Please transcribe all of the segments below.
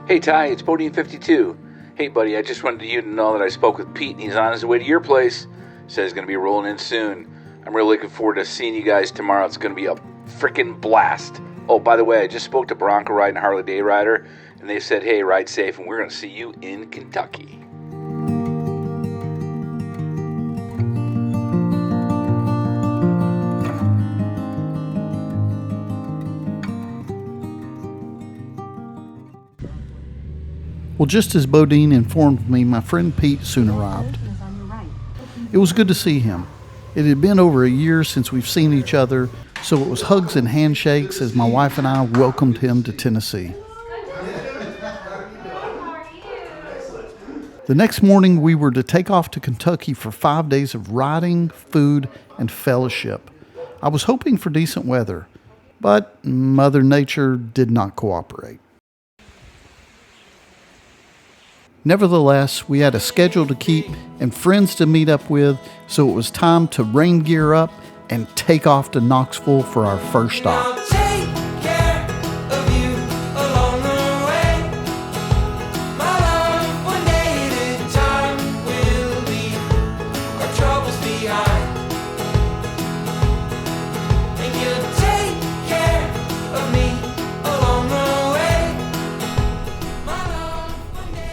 Hey Ty, it's Bodine52. Hey buddy, I just wanted you to know that I spoke with Pete and he's on his way to your place. Said he's going to be rolling in soon. I'm really looking forward to seeing you guys tomorrow. It's going to be a freaking blast. Oh, by the way, I just spoke to Broncoride and Harley Day Rider, and they said, hey, ride safe, and we're going to see you in Kentucky. Well, just as Bodine informed me, my friend Pete soon arrived. It was good to see him. It had been over a year since we've seen each other, so it was hugs and handshakes as my wife and I welcomed him to Tennessee. The next morning, we were to take off to Kentucky for 5 days of riding, food, and fellowship. I was hoping for decent weather, but Mother Nature did not cooperate. Nevertheless, we had a schedule to keep and friends to meet up with, so it was time to rain gear up and take off to Knoxville for our first stop.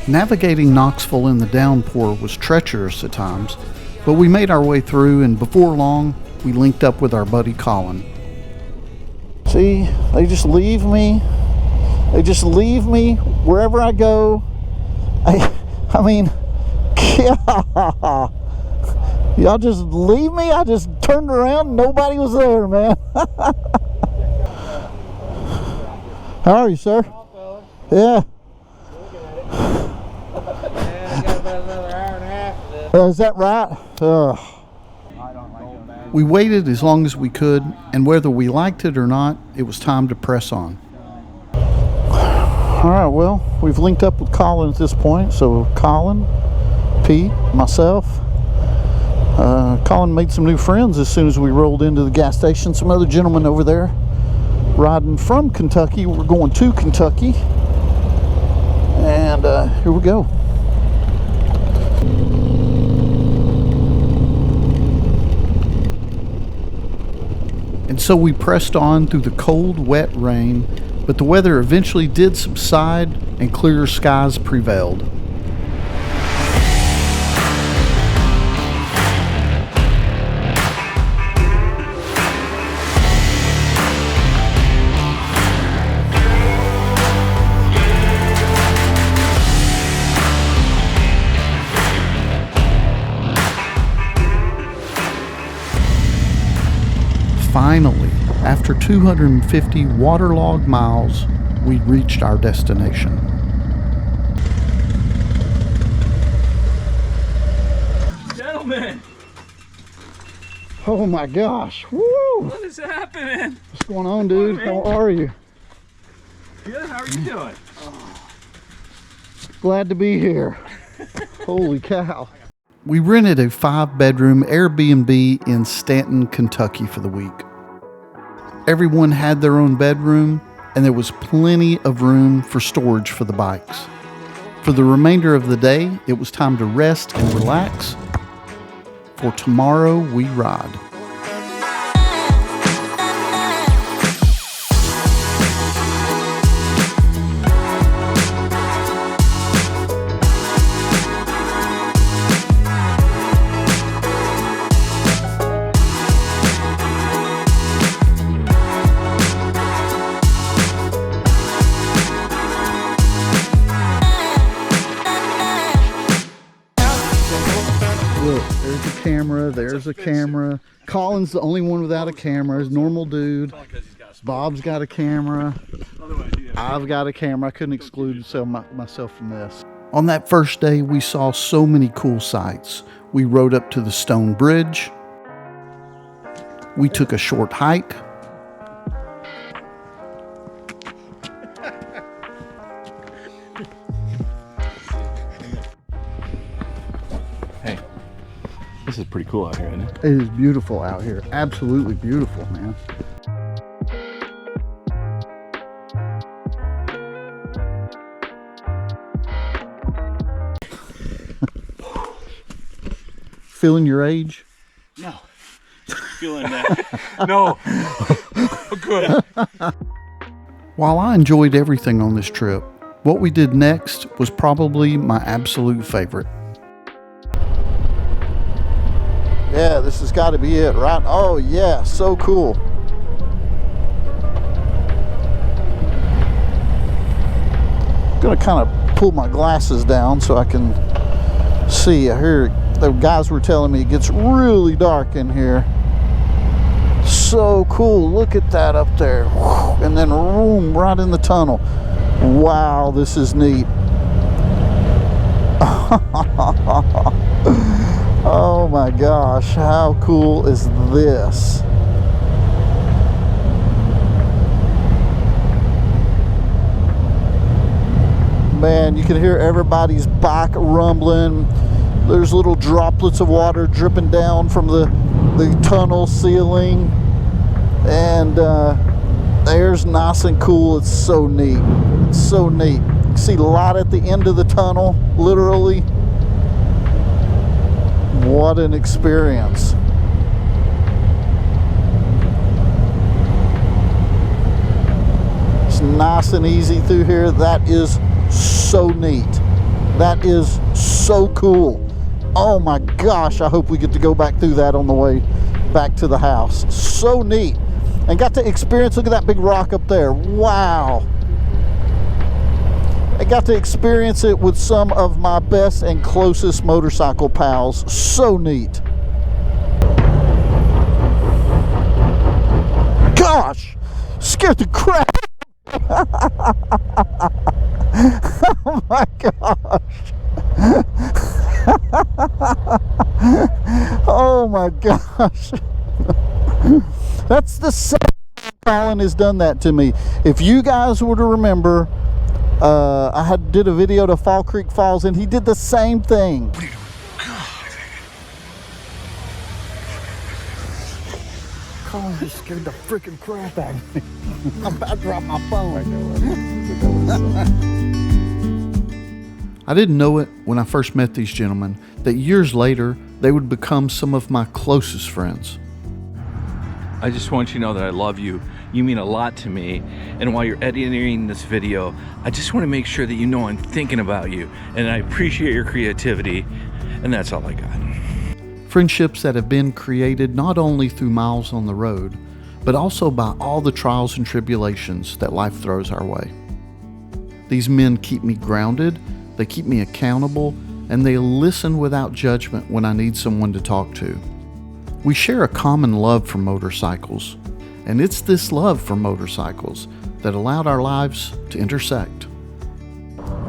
Navigating Knoxville in the downpour was treacherous at times, but we made our way through, and before long, we linked up with our buddy Colin. See, they just leave me. They just leave me wherever I go. I mean, y'all just leave me? I just turned around, nobody was there, man. How are you, sir? Yeah. Is that right? We waited as long as we could, and whether we liked it or not, it was time to press on. All right, well, we've linked up with Colin at this point. So Colin, Pete, myself. Colin made some new friends as soon as we rolled into the gas station. Some other gentlemen over there riding from Kentucky. We're going to Kentucky. And here we go. And so we pressed on through the cold, wet rain, but the weather eventually did subside and clearer skies prevailed. Finally, after 250 waterlogged miles, we reached our destination. Gentlemen! Oh my gosh, woo! What is happening? What's going on, dude? How are you? Good, how are you doing? Glad to be here. Holy cow. We rented a 5-bedroom Airbnb in Stanton, Kentucky for the week. Everyone had their own bedroom, and there was plenty of room for storage for the bikes. For the remainder of the day, it was time to rest and relax. For tomorrow, we ride. Look, there's a camera, there's a camera. Colin's the only one without a camera. He's a normal dude. Bob's got a camera. I've got a camera. I couldn't exclude myself from this. On that first day, we saw so many cool sights. We rode up to the stone bridge. We took a short hike. Hey, this is pretty cool out here, isn't it? It is beautiful out here. Absolutely beautiful, man. feeling your age? No. Feeling that. No. Good. While I enjoyed everything on this trip, what we did next was probably my absolute favorite. Yeah, this has got to be it, right? Oh yeah, so cool. I'm gonna kind of pull my glasses down so I can see. I hear the guys were telling me it gets really dark in here. So cool. Look at that up there. And then boom, right in the tunnel. Wow, this is neat. Oh my gosh, how cool is this? Man, you can hear everybody's bike rumbling. There's little droplets of water dripping down from the tunnel ceiling. And the air's nice and cool. It's so neat. It's so neat. You can see light at the end of the tunnel, literally. What an experience. It's nice and easy through here. That is so neat. That is so cool. Oh my gosh, I hope we get to go back through that on the way back to the house. So neat. And got to experience, look at that big rock up there. Wow. I got to experience it with some of my best and closest motorcycle pals. So neat. Gosh, scared the crap. Oh my gosh. Oh my gosh. That's the second time Colin has done that to me. If you guys were to remember, I did a video to Fall Creek Falls and he did the same thing. Colin just scared the freaking crap out of me. I'm about to drop my phone. I didn't know it when I first met these gentlemen that years later they would become some of my closest friends. I just want you to know that I love you. You mean a lot to me. And while you're editing this video, I just want to make sure that you know I'm thinking about you. And I appreciate your creativity. And that's all I got. Friendships that have been created not only through miles on the road, but also by all the trials and tribulations that life throws our way. These men keep me grounded, they keep me accountable, and they listen without judgment when I need someone to talk to. We share a common love for motorcycles, and it's this love for motorcycles that allowed our lives to intersect.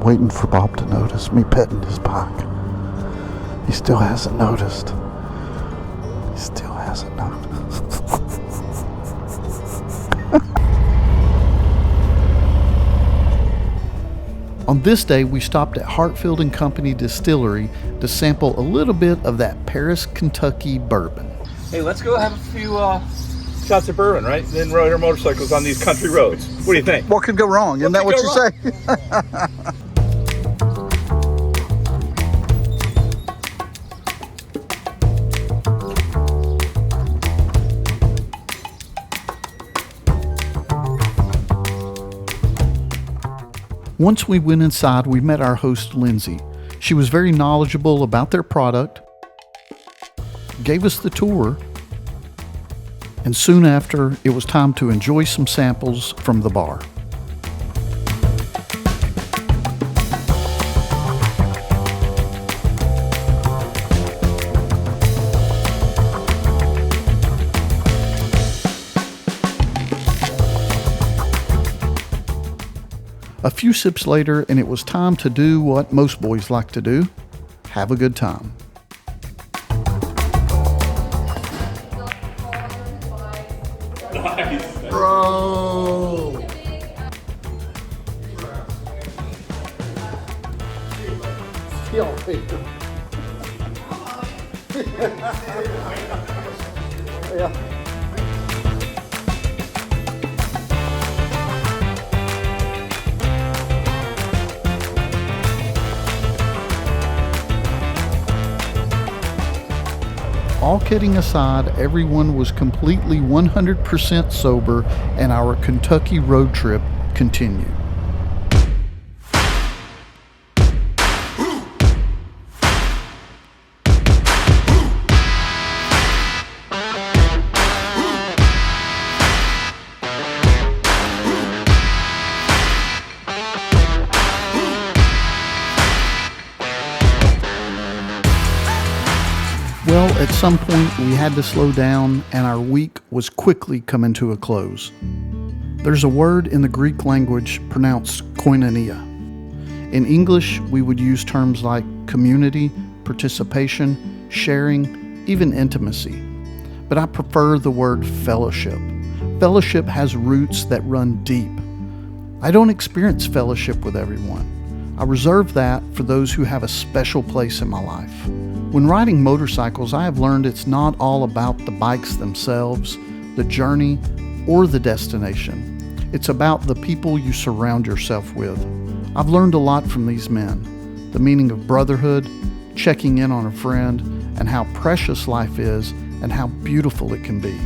Waiting for Bob to notice me petting his bike. He still hasn't noticed. He still hasn't noticed. On this day, we stopped at Hartfield Company Distillery to sample a little bit of that Paris, Kentucky bourbon. Hey, let's go have a few shots of bourbon, right? Then ride our motorcycles on these country roads. What do you think? What could go wrong? Isn't that what you say? Once we went inside, we met our host, Lindsay. She was very knowledgeable about their product, gave us the tour, and soon after, it was time to enjoy some samples from the bar. A few sips later, and it was time to do what most boys like to do, have a good time. Nice. Bro! Yo, yeah. all kidding aside, everyone was completely 100% sober, and our Kentucky road trip continued. Well, at some point we had to slow down, and our week was quickly coming to a close. There's a word in the Greek language pronounced koinonia. In English, we would use terms like community, participation, sharing, even intimacy. But I prefer the word fellowship. Fellowship has roots that run deep. I don't experience fellowship with everyone. I reserve that for those who have a special place in my life. When riding motorcycles, I have learned it's not all about the bikes themselves, the journey, or the destination. It's about the people you surround yourself with. I've learned a lot from these men, the meaning of brotherhood, checking in on a friend, and how precious life is and how beautiful it can be.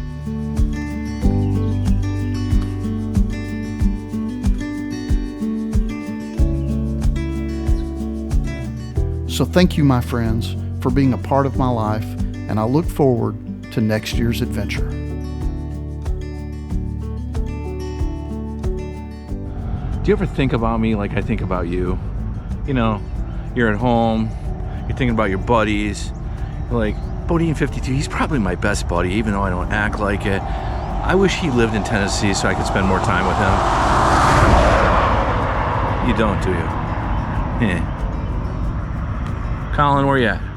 So thank you, my friends, for being a part of my life, and I look forward to next year's adventure. Do you ever think about me like I think about you? You know, you're at home, you're thinking about your buddies. You're like, Bodine 52, he's probably my best buddy, even though I don't act like it. I wish he lived in Tennessee so I could spend more time with him. You don't, do you? Yeah. Colin, where you at?